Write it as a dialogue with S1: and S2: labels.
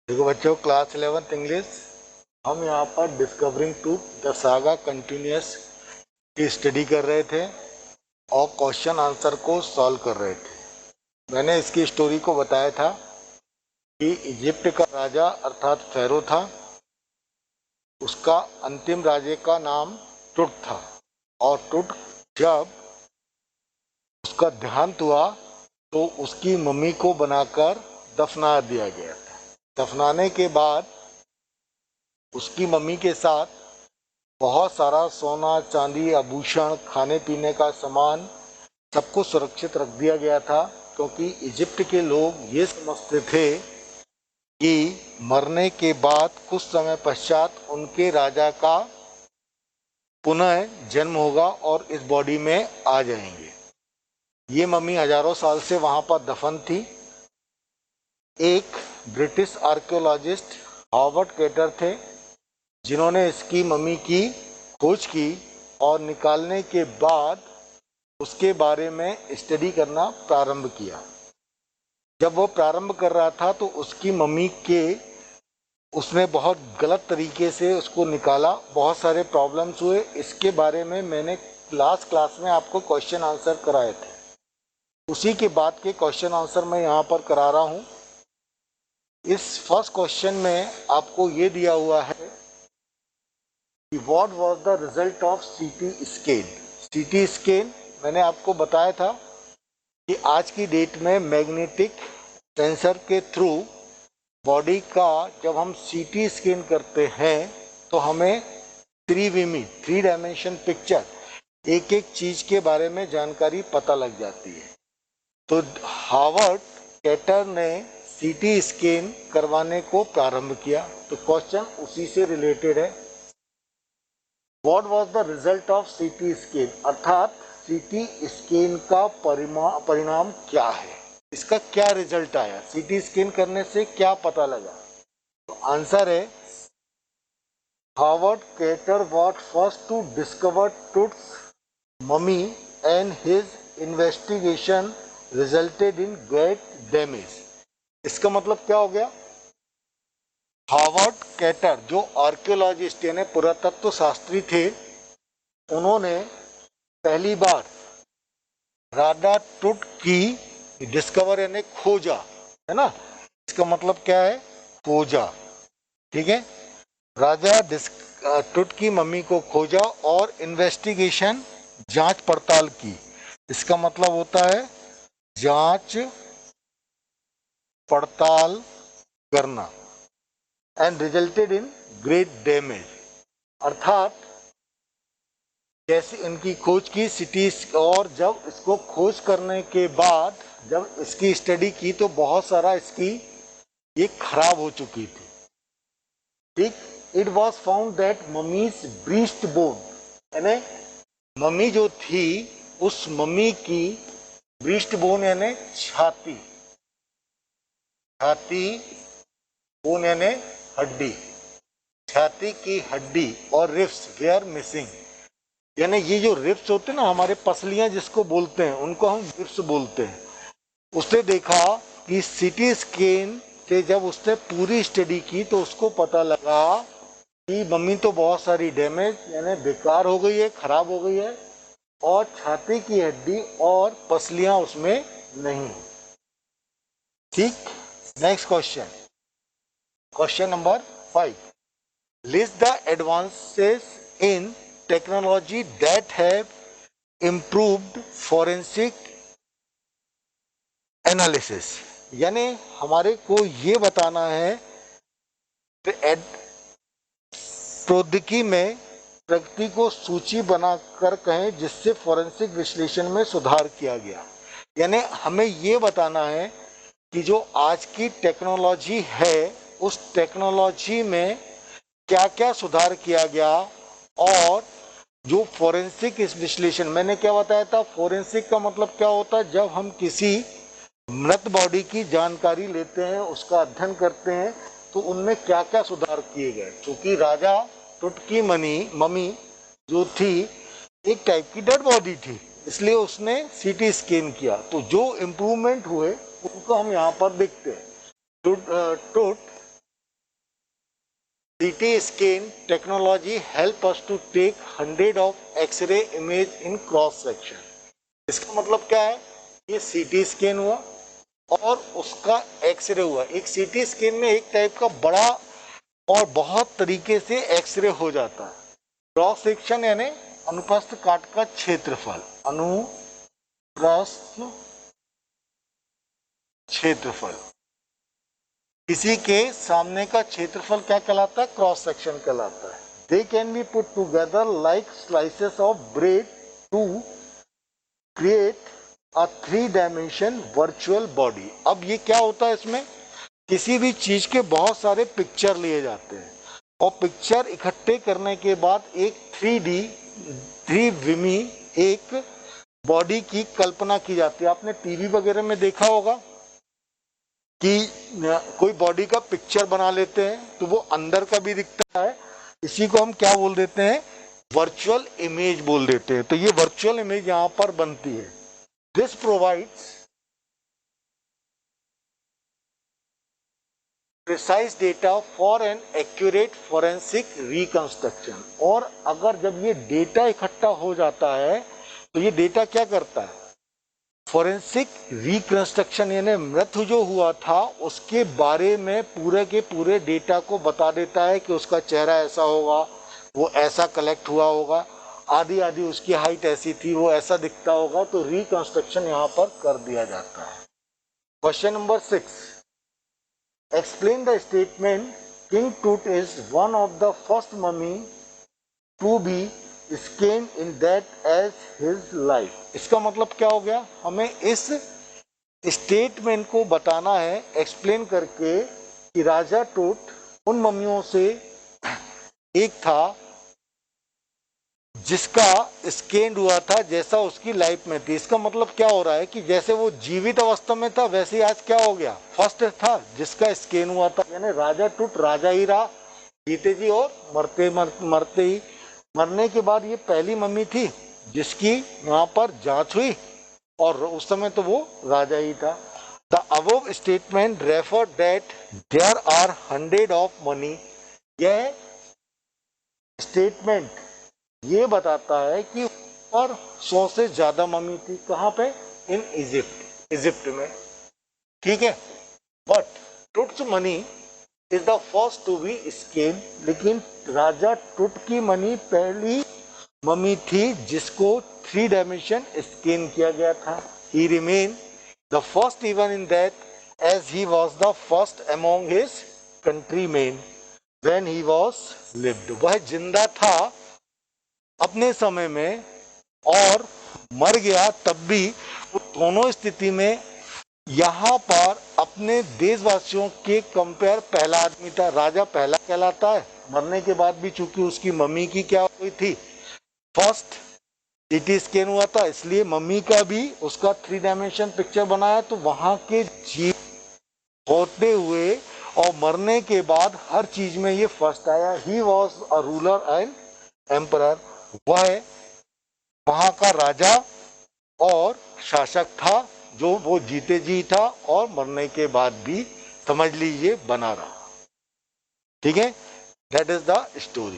S1: देखो बच्चों, class 11th English हम यहाँ पर discovering to the saga continues की स्टडी कर रहे थे और क्वेश्चन आंसर को सॉल्व कर रहे थे। मैंने इसकी स्टोरी को बताया था कि इजिप्ट का राजा अर्थात फेरो था। उसका अंतिम राजे का नाम टुट था और टुट जब उसका देहांत हुआ तो उसकी मम्मी को बनाकर दफना दिया गया था। दफनाने के बाद उसकी मम्मी के साथ बहुत सारा सोना चांदी आभूषण खाने पीने का सामान सबको सुरक्षित रख दिया गया था, क्योंकि इजिप्ट के लोग ये समझते थे कि मरने के बाद कुछ समय पश्चात उनके राजा का पुनः जन्म होगा और इस बॉडी में आ जाएंगे। ये मम्मी हजारों साल से वहां पर दफन थी। एक ब्रिटिश आर्कियोलॉजिस्ट हॉवर्ड केटर थे जिन्होंने इसकी मम्मी की खोज की और निकालने के बाद उसके बारे में स्टडी करना प्रारंभ किया। जब वो प्रारंभ कर रहा था तो उसकी मम्मी के उसने बहुत गलत तरीके से उसको निकाला, बहुत सारे प्रॉब्लम्स हुए। इसके बारे में मैंने लास्ट क्लास में आपको क्वेश्चन आंसर कराए थे। उसी के बाद के क्वेश्चन आंसर मैं यहाँ पर करा रहा हूँ। इस फर्स्ट क्वेश्चन में आपको ये दिया हुआ है कि what was the result of CT scan. CT scan मैंने आपको बताया था कि आज की डेट में मैग्नेटिक सेंसर के थ्रू बॉडी का जब हम सीटी स्कैन करते हैं तो हमें थ्री डायमेंशन पिक्चर एक एक चीज के बारे में जानकारी पता लग जाती है। तो हार्वर्ड केटर ने सीटी स्कैन करवाने को प्रारंभ किया। तो क्वेश्चन उसी से रिलेटेड है। What was the result of CT scan, अर्थात सीटी स्कैन का परिणाम क्या है, इसका क्या रिजल्ट आया, सीटी स्कैन करने से क्या पता लगा। तो आंसर है Harvard Carter was first to discover Tut's mummy and his investigation resulted in great damage. इसका मतलब क्या हो गया, हार्वर्ड केटर जो आर्कियोलॉजिस्ट यानी पुरातत्व शास्त्री थे, उन्होंने पहली बार राजा टुट की डिस्कवर यानी खोजा, है ना। इसका मतलब क्या है, खोजा, ठीक है। राजा टुट की मम्मी को खोजा और इन्वेस्टिगेशन जांच पड़ताल की। इसका मतलब होता है जांच पड़ताल करना। And resulted in great damage, अर्थात जैसे इनकी खोज की सिटी, और जब इसको खोज करने के बाद जब इसकी स्टडी की तो बहुत सारा इसकी ये खराब हो चुकी थी, ठीक। It was found that mummies breast bone, यानी मम्मी जो थी उस मम्मी की ब्रीस्ट बोन यानी छाती, छाती बोन यानी हड्डी, छाती की हड्डी और रिब्स वेयर मिसिंग, यानी ये जो रिब्स होते हैं ना, हमारे पसलियां जिसको बोलते हैं उनको हम रिब्स बोलते हैं। उसने देखा कि सीटी स्कैन से जब उसने पूरी स्टडी की तो उसको पता लगा कि मम्मी तो बहुत सारी डैमेज यानी बेकार हो गई है, खराब हो गई है, और छाती की हड्डी और पसलियां उसमें नहीं, ठीक। Next question, question number 5, list the advances in technology that have improved forensic analysis, यानी हमारे को ये बताना है प्रौद्योगिकी में प्रगति को सूची बनाकर कहें जिससे फॉरेंसिक विश्लेषण में सुधार किया गया। यानी हमें ये बताना है कि जो आज की टेक्नोलॉजी है उस टेक्नोलॉजी में क्या क्या सुधार किया गया, और जो फॉरेंसिक इस विश्लेषण, मैंने क्या बताया था, फॉरेंसिक का मतलब क्या होता है, जब हम किसी मृत बॉडी की जानकारी लेते हैं, उसका अध्ययन करते हैं, तो उनमें क्या क्या सुधार किए गए। क्योंकि राजा टुट की मम्मी जो थी एक टाइप की डेड बॉडी थी, इसलिए उसने सीटी स्कैन किया, तो जो इम्प्रूवमेंट हुए उनको हम यहाँ पर देखते हैं। टुट CT scan technology help us to take 100 of X-ray image in cross section. इसका मतलब क्या है? ये CT स्कैन हुआ और उसका एक्सरे हुआ। एक CT स्कैन में एक टाइप का बड़ा और बहुत तरीके से एक्सरे हो जाता है। क्रॉस सेक्शन यानी अनुप्रस्थ काट का क्षेत्रफल, अनुप्रस्थ क्षेत्रफल, किसी के सामने का क्षेत्रफल क्या कहलाता है? क्रॉस सेक्शन कहलाता है। They can be put together like slices of bread to create a 3 dimension virtual body. अब ये क्या होता है? इसमें किसी भी चीज के बहुत सारे पिक्चर लिए जाते हैं और पिक्चर इकट्ठे करने के बाद एक 3D त्रिविमी एक बॉडी की कल्पना की जाती है। आपने टीवी वगैरह में देखा होगा कि कोई बॉडी का पिक्चर बना लेते हैं तो वो अंदर का भी दिखता है। इसी को हम क्या बोल देते हैं? वर्चुअल इमेज बोल देते हैं। तो ये वर्चुअल इमेज यहाँ पर बनती है। This provides precise data for an accurate forensic reconstruction. और अगर जब ये डेटा इकट्ठा हो जाता है तो ये डेटा क्या करता है? फोरेंसिक रिकंस्ट्रक्शन यानी मृत्यु जो हुआ था उसके बारे में पूरे के पूरे डेटा को बता देता है कि उसका चेहरा ऐसा होगा, वो ऐसा कलेक्ट हुआ होगा, आदि आदि, उसकी हाइट ऐसी थी, वो ऐसा दिखता होगा। तो रिकंस्ट्रक्शन यहाँ पर कर दिया जाता है। Question number 6, explain the statement King Tut is one of the first mummy to be scanned in that as his life। इसका मतलब क्या हो गया? हमें इस स्टेटमेंट को बताना है एक्सप्लेन करके कि राजा टूट उन मम्मियों से एक था जिसका स्कैन हुआ था जैसा उसकी लाइफ में थी। इसका मतलब क्या हो रहा है कि जैसे वो जीवित अवस्था में था वैसे ही आज क्या हो गया? फर्स्ट था जिसका स्कैन हुआ था। यानी राजा टूट राजा ही रहा, जीते जी और मरते ही। मरने के बाद ये पहली मम्मी थी जिसकी वहां पर जांच हुई और उस समय तो वो राजा ही था। The above statement refer that there are 100 of money. यह स्टेटमेंट ये बताता है कि और 100 से ज्यादा मम्मी थी। कहाँ पे? इन इजिप्ट, इजिप्ट में। ठीक है। But Tut's money is the first to be scan. लेकिन राजा टुट की मनी पहली मम्मी थी जिसको 3 डायमेंशन स्कैन किया गया था। He remain the first even in that age he was the first among his countrymen when he was lived. वह जिंदा था अपने समय में और मर गया तब भी। वो दोनों स्थिति में यहाँ पर अपने देशवासियों के कंपेयर पहला आदमी था। राजा पहला कहलाता है। मरने के बाद भी चूंकि उसकी मम्मी की क्या हुई थी? फर्स्ट सीटी स्कैन हुआ था, इसलिए मम्मी का भी उसका 3 डायमेंशन पिक्चर बनाया। तो वहां के जीव होते हुए और मरने के बाद हर चीज में ये फर्स्ट आया। He was a ruler and emperor. वह वहां का राजा और शासक था जो वो जीते जी था और मरने के बाद भी समझ लीजिए बना रहा। ठीक है, दैट इज द स्टोरी।